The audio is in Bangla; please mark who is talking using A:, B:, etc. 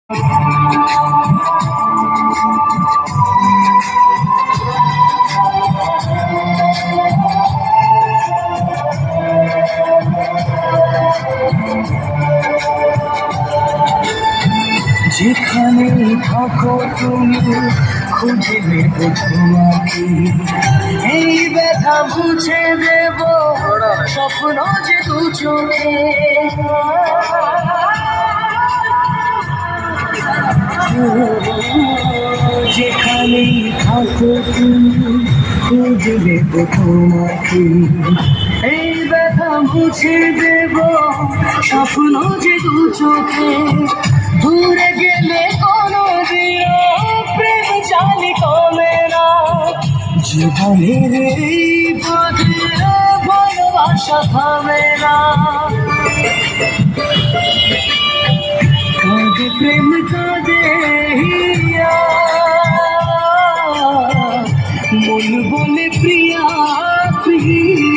A: যেখানে থাকো তুমি খুঁজে নেব তোমাকে, এই ব্যথা মুছে দেব স্বপ্ন যে দু চোখে। যেখানে থাকো তুমি খুঁজে নেব তোমাকে, এই ব্যথা মুছে দেব স্বপ্ন যে দু চোখে। দূরে গেলে কোনো দিন প্রেম জানি কমে না, জীবনের এই পথে ভালোবাসা থামে না। কাঁদে প্রেম কাঁদে হিয়া, মন বলে প্রিয়া প্রিয়া।